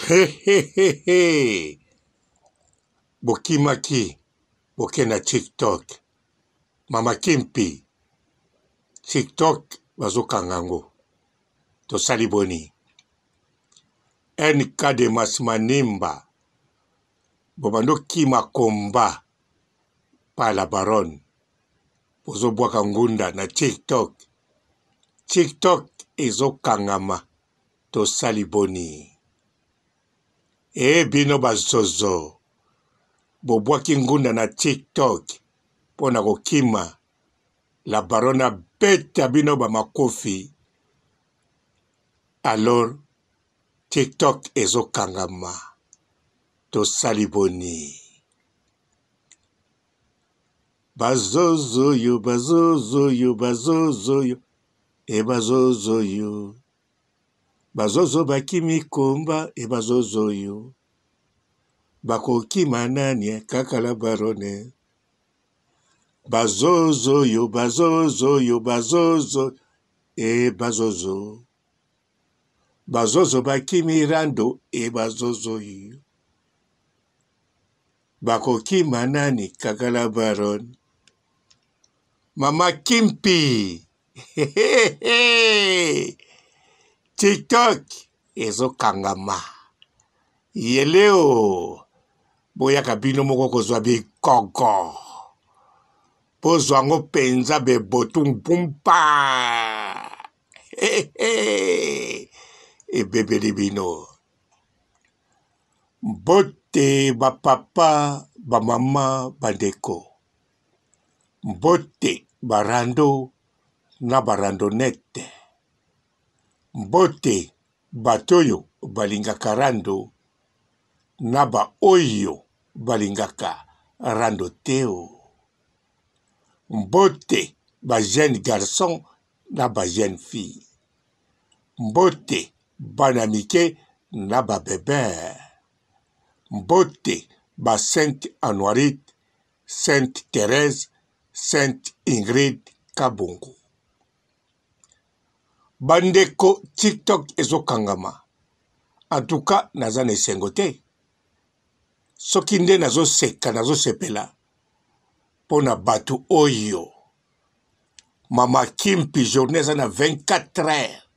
He he he he. Bokimaki bokena TikTok. Mama Kimpi TikTok bazokangango. Tosali boni. NK de Masimanimba bobando kima komba pa la baronne. Bozo bwaka ngunda na TikTok. TikTok ezokangama. Tosali boni. Bino bazozo. Bobwaki ngunda na TikTok. Pona kokima. La barona beta bino ba makofi. Alors, TikTok ezokangama. Tosali boni. Bazozo yo, bazozo yo, bazozo yo. Bazozo yo. Bazozo bakimi komba, bazozo yo. Bakokima nani kaka la barone. Bazozo yo, bazozo yo, bazozo. Bazozo. Bazozo bakimi rando, bazozo yo. Bakokima nani kaka la barone. Mama Kimpi. TikTok ezokangama. Yeleo. Boya kabino moko kozwa bikoko. Pozwa ngo penza be botung pumpa. Bebe libino. Bote ba papa, ba mama, bandeko. Bote barando na barandonete. Bote batoyo balingaka rando na ba oyo balingaka rando teo. Mbote ba jeune garçon na ba jeune fille. Mbote banamike na ba bébé. Mbote ba Sainte Anuarite, Sainte Thérèse, Sainte Ingrid Kabongo. Bandeko TikTok ezokangama. En tout cas, naza na sengote. Soki nde nazo seka, nazo sepela. Pona batu oyo. Mama Kimpi journée za na 24 heures.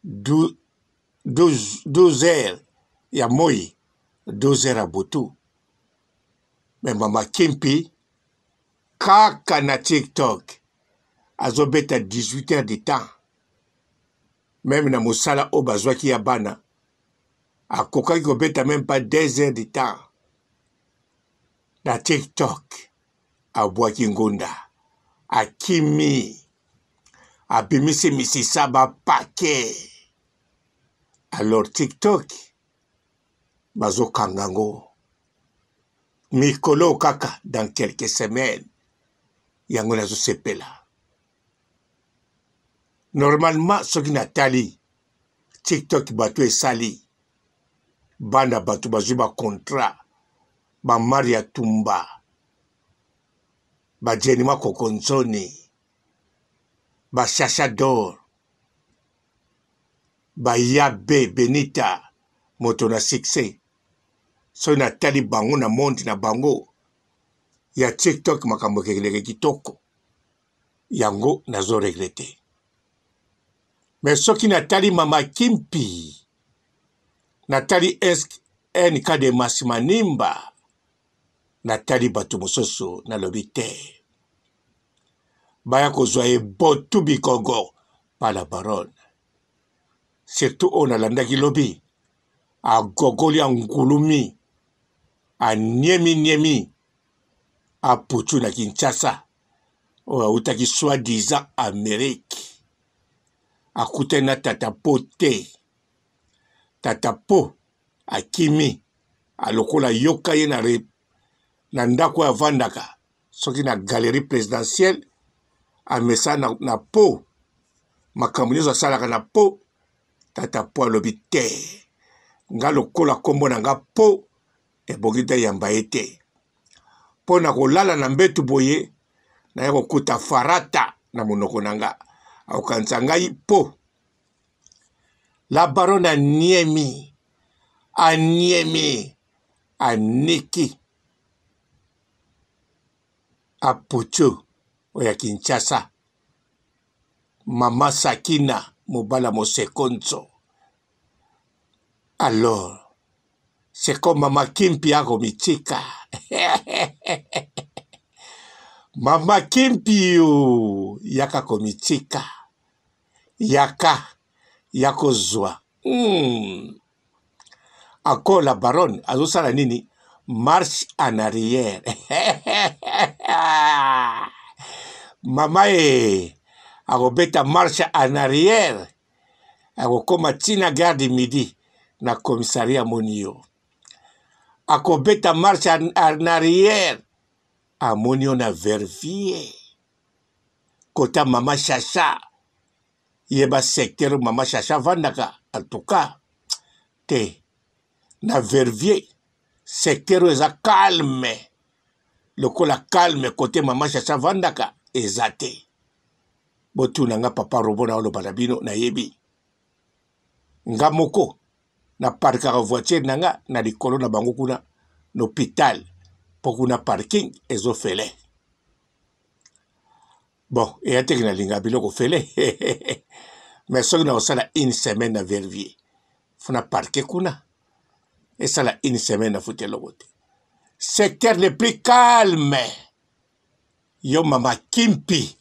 12 heures ya moi. 12 heures à butu. Mais Mama Kimpi kaka na TikTok. Azobeta 18 heures de temps. Même na mosala o bazwaki ya bana. Akokaki kobeta même pas 2 heures de temps. Na TikTok. Abwaki ngunda. Akimi. Abimise misisa ba pake. Alors TikTok. Bazo kangango. Mikolo kaka dans quelques semaines. Yango nazo sepela. Normalement, ce qui n'a tali, TikTok batu e sali. Banda batu bazuba contrat. Ba Maria Tumba. Ba Jenima Kokonzoni. Ba Chacha d'Or. Ba Yabe Benita. Moto na succès. So na tali bango na monde na bango. Ya TikTok makambo keleke kitoko. Yango nazo regrete. Mais ce qui n'a tali Mama Kimpi. Natali NK de Masimanimba. Natali batu mososo na lobite. Baya kozwa botu bikongo pa la baronne. Surtout on a landaki lobi. A gogoli a ngulumi. A niemi. A putu na Kinshasa. O a utaki soi-disant Amérique. A kute na tatapo te. Tatapo a kimi. A lokola yoka ye na ndako ya vandaka. Soki na galerie présidentielle. A mesa na po. Makambo nyonso asalaka na po. Tatapo alobi te. Nga lokola kombo na nga po. Ebongita yamba ete. Po na kolala na mbetu boye. Na yako kuta farata na monoko na nga. Aukanisa ngai po. La baronne Niemi aniemi, aniki, apuchu, oya Kinshasa, Mama Sakina, mobala mosekonzo. Alors, c'est comme Mama Kimpi akomitika. Mama Kimpi yaka komitika. Yaka yakozwa. Encore la baronne, azosala nini? Marche en arrière. Mama akobeta marche en arrière. Akokoma tina garde midi na commissariat monio. Akobeta marche en arrière. Amonio na Verviers. Kota Mama Chacha. Yeba secteur Mama Chacha vandaka. En tout cas, te na Verviers. Secteur eza calme. Lokola calme côté Mama Chacha vandaka. Ezate. Botu nanga papa robona olo balabino na yebi. Nga moko. Na parkara voiture nanga na likolo na bango kuna. L'hôpital. Pokuna parking ezo fele. Bon, et ate na linga biloko fele. Mais soki na osala une semaine na Verviers. Funa parke kuna. Et ça la une semaine na fute lokote. Secteur le plus calme. Yo Mama Kimpi.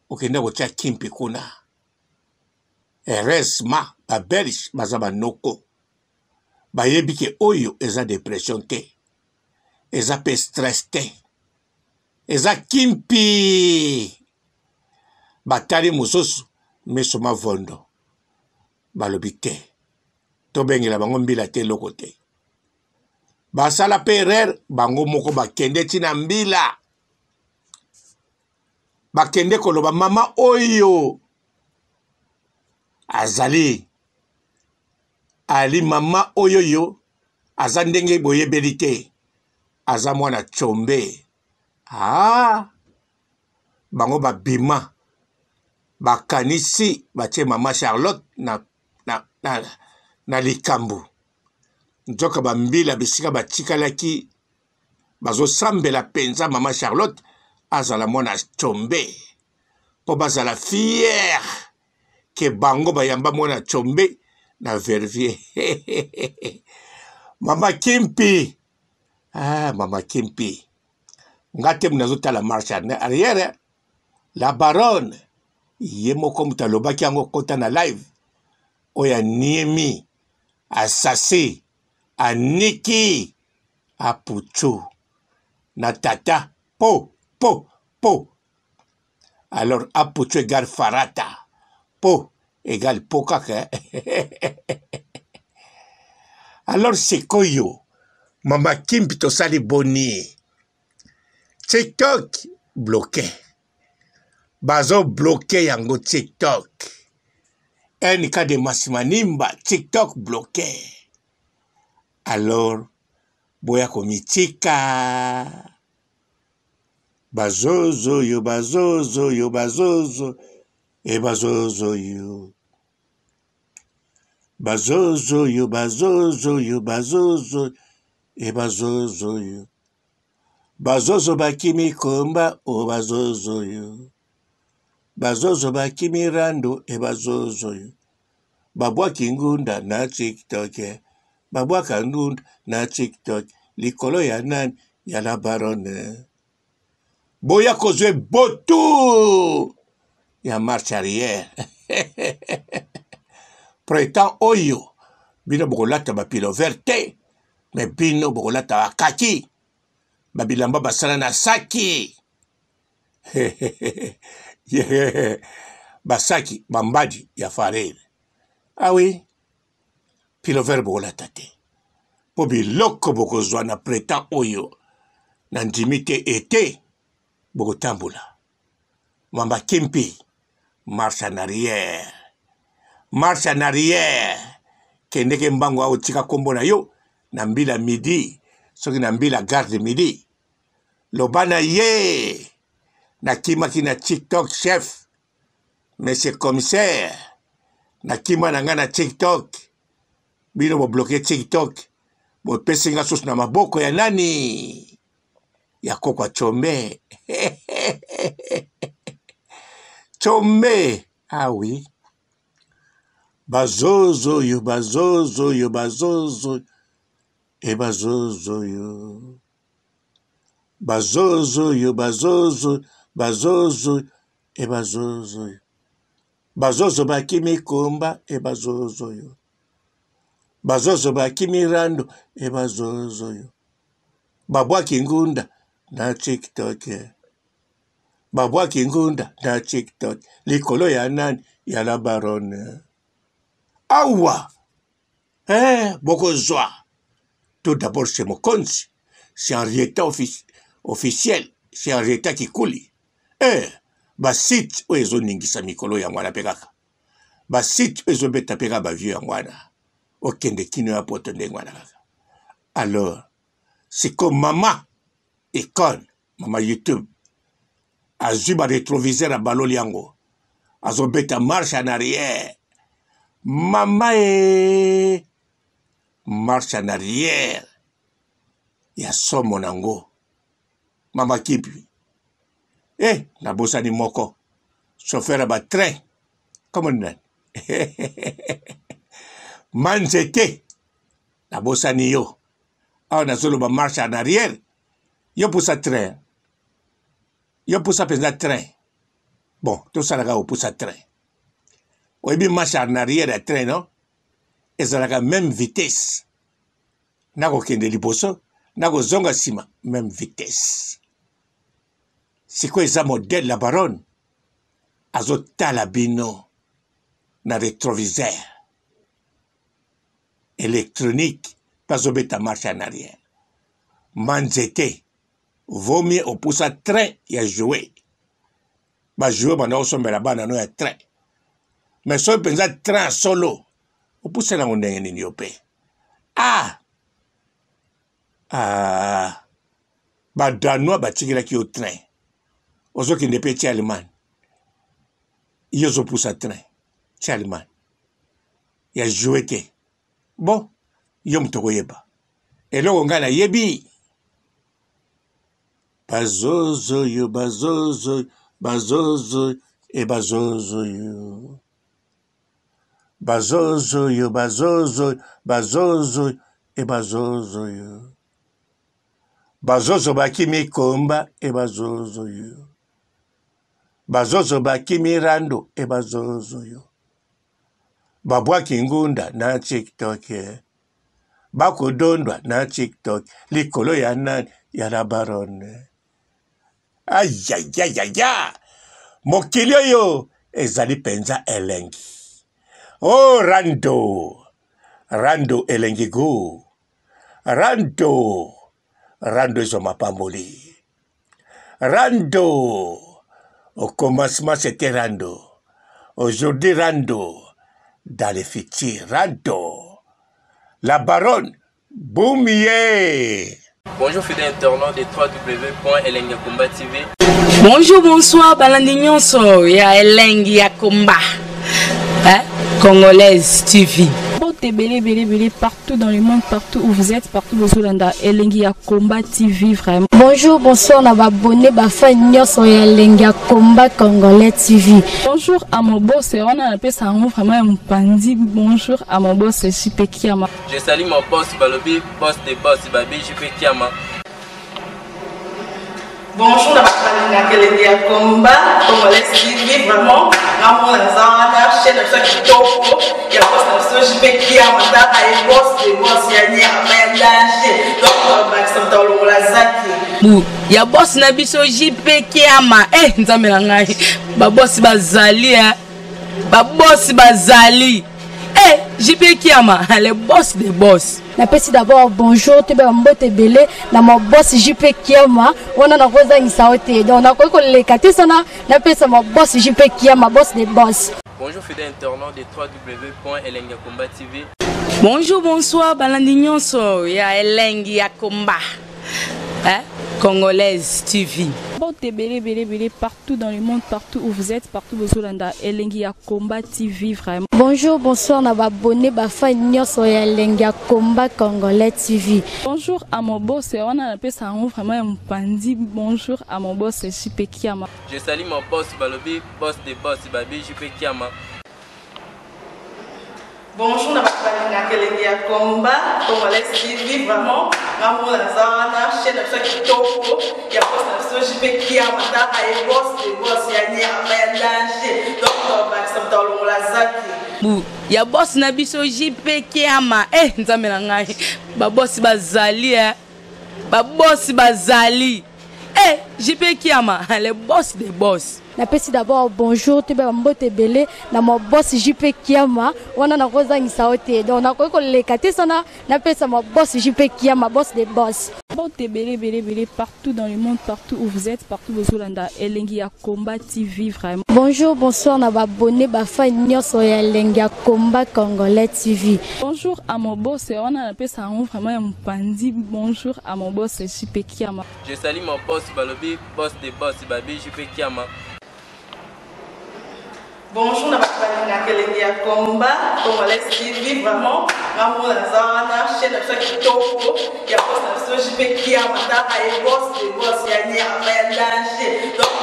Okenda kotia Kimpi kuna. Heureusement, ba belge bazaba noko. Ba yebike oyo eza dépression te. Eza pe stress te. Eza Kimpi. Batali mosusu mesoma vondo. Balobi te. Tobengela bango mbila te loko te. Basala pe erreur bango moko bakende tina mbila. Bakende koloba mama oyo. Azali. Ali mama oyo yo. Aza ndenge boyebeli te. Aza mwana chombe. Bango babima. Bakanisi batie Mama Charlotte na likambu. Nzoka bambila bisika batikalaki bazo sambela penza Mama Charlotte azala mwana chombe. Po bazala fier ke bango bayamba mwana chombe na Verviers. Mama Kimpi. Mama Kimpi. Ngate mnazuta la marche arrière. La baronne. Yemoko mutalobaki yango kota na live. Oya niemi. Asasi. Aniki. Apuchu. Na tata. Po. Alors Apuchu égale Farata. Po égale Pokaka. Alors c'est koyo. Mama Kimpi tosali boni. TikTok bloqué. Bazo bloqué yango TikTok. Un cas de Masimanimba, TikTok bloqué. Alors, boya komitika. Bazozo yo, bazozo yo, bazozo. E bazozo yo. Bazozo yo, bazozo yo, bazozo. E bazozo yo. Bazozo bakimi komba, o bazozo yo. Bazozo bakimi rando, e bazozo yo. Babwa kingunda na TikTok. Babwa kangunda na TikTok. Likolo ya nani ya la baronne. Boya kozwe botu. Ya marche arrière. Prétend oyo. Bino bokolata bapilo verte. Mais bino bokolata bakaki. Babilamba basala na saki. Basaki, bambadi ya farel. Ah oui. Pilover bokolata te. Po biloko bokozwa na prétend oyo. Na ndimite ete. Bokotambula. Mama Kimpi. Marche en arrière. Marche en arrière. Kendeke mbango au tika kombo na yo. Na mbila midi. Soki na mbila garde midi. Lobana ye. Na kimaki na TikTok chef. Monsieur commissaire. Na kima na nga na TikTok. Bino bo bloqué TikTok. bopesinga susu na maboko ya nani ya kokwa Chombe. Chombe, ah oui. Bazozo yo, bazozo yo, bazozo e bazozo yo. Bazozo yo, bazozo, bazozo e bazozo yo. Bazozo bakimi komba e bazozo yo. Bazozo bakimi rando e bazozo yo. Babwa kingunda na TikTok. Babwa kingunda na TikTok. Likolo ya nani ya la baronne. Awa! Boko zoa. Tout d'abord, c'est Mokonzi. C'est un réétat officiel. C'est un réétat qui coule. Ba site où ils ont ningisa mikolo ya mwana pekaka. Ba site où ils ont beta peka ba vieux ya mwana. Okende kino ya poto nde mwana kaka. Alors, c'est comme maman icône, maman YouTube. Azui ba rétroviseur à baloli yango. Azo beta marche en arrière. Maman marche en arrière. Ya somo nango. Mama kipi. Na bosani moko. Chauffeur ba train. Comment on Manzete. Na bosani yo. Na solo ba marche en arrière. Yo poussa train. Yo poussa penza train. Bon, tout ça là poussa train. Ou bien marche en arrière à train, non? Et ça a la même vitesse. Nako kende liboso, nako zonga sima, même vitesse. C'est quoi ça modèle la baronne? Azo talabino na rétroviseur électronique, pas au bêta marche en arrière. Manzete, vaut mieux au pouce à train et à jouer. Bah jouer, maintenant, on s'en met là-bas, on a un train. Mais si on pense à train solo, on pousse là, on est en Ignopé. Bah danois, bah tigre qui au train. Ozo qui n'est pas allemand. Ils ont poussé à train. Allemand. Il a joué. Bon, yom to yeba. Et là, on gagne yebi. Bazozo yo, bazozo, bazozo, et bazozo yo. Bazozo yo, bazozo, bazozo, et bazozo yo. Bazozo bakimi komba, et bazozo yo. Bazozo bakimi rando, et bazozo yo. Babwa kingunda na TikTok. Bako dondwa na TikTok. Likolo ya nani ya la baronne. Aïe. Mokili yo ezali penza elengi. Oh rando. Rando elengi go. Rando. Rando iso mapamboli. Rando. Au commencement c'était rando. Aujourd'hui rando. Dans les futurs rando. La baronne Boumier. Bonjour fidèles internautes de www.elengiakomba TV. Bonjour, bonsoir, Balandignon so, ya Elengiakomba, Congolaise TV. Belé partout dans le monde, partout où vous êtes, partout où vous êtes, Elengiakomba TV vraiment. Bonjour, bonsoir, on a abonné Bafan Nyos Elengiakomba Congolais TV. Bonjour à mon boss, on a appelé ça vraiment un pandi. Bonjour à mon boss, JP Kiama. Je salue mon boss Balobi, boss de boss Babi, JP Kiama. Bonjour, la Elengiakomba Congolais TV vraiment. Ramon Lazana, chaîne de chaque topo, il y a boss de JP Kiama, et boss de boss, il y a un danger. Donc, on va s'entendre dans le Lazaki. Ya boss na biso JP Kiama nzambe na ngai ba boss bazali ba boss bazali JP Kiama le boss des boss. Napesi d'abord bonjour tebe mbote belé na mo boss JP Kiama wana na koza ngisaote donc na ko lekati sana napesa mo boss JP Kiama boss des boss. Bonjour fidèles internautes de www.elengiakomba TV. Bonjour, bonsoir, Balandignon so, ya Elengiakomba. Congolaise TV. Bon, belé, partout dans le monde, partout où vous êtes, partout où vous êtes, Elengi ya Combat TV, vraiment. Bonjour, bonsoir, na abonné, bafa nyoso ya Elengi ya Combat Congolais TV. Bonjour à mon boss, on a appelé ça vraiment un pandi. Bonjour à mon boss, JP Kiama. Je salue mon boss Balobi, boss des boss, Babi, JP Kiama. Bonjour, na Elengi ya Combat Congolais TV, vraiment. Maman Lazana, chaîne de chaque kitoko, il y a boss de JP Kiama, et boss des boss, il y a un danger. Donc, ça me donne la zaki. Ya boss na biso JP Kiama nzambe na ngai ba boss bazali ba boss bazali JP Kiama le boss des boss. Napesi d'abord bonjour te ba mbote belé na mo boss JP Kiama wana na kozangisa ote donc na ko lekate sana napesa mo boss JP Kiama boss des boss. Bon, belé, partout dans le monde, partout où vous êtes, partout où vous êtes, Elengi ya Combat TV, vraiment. Bonjour, bonsoir, na abonné, bafa nyoso ya Elengi ya Combat Congolais TV. Bonjour à mon boss, on a appelé ça vraiment un pandi. Bonjour à mon boss, JP Kiama. Je salue mon boss Balobi, boss des boss, Babi, JP Kiama. Bonjour, na Elengi ya Combat Congolais TV, vraiment. Maman Lazana, chaîne de chaque kitoko, il y a boss de JP Kiama, et boss des boss, il y a un danger. Donc,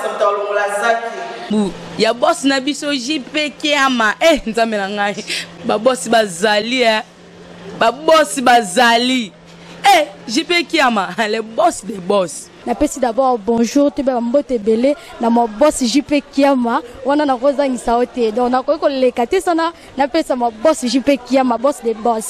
ça me donne la zaki. Ya boss na biso JP Kiama nzambe na ngai ba boss bazali ba boss bazali JP Kiama le boss des boss. Napesi d'abord bonjour te ba mbote belé na mo boss JP Kiama wana na kozangisa ote donc na ko lekate sana napesa mo boss JP Kiama boss des boss.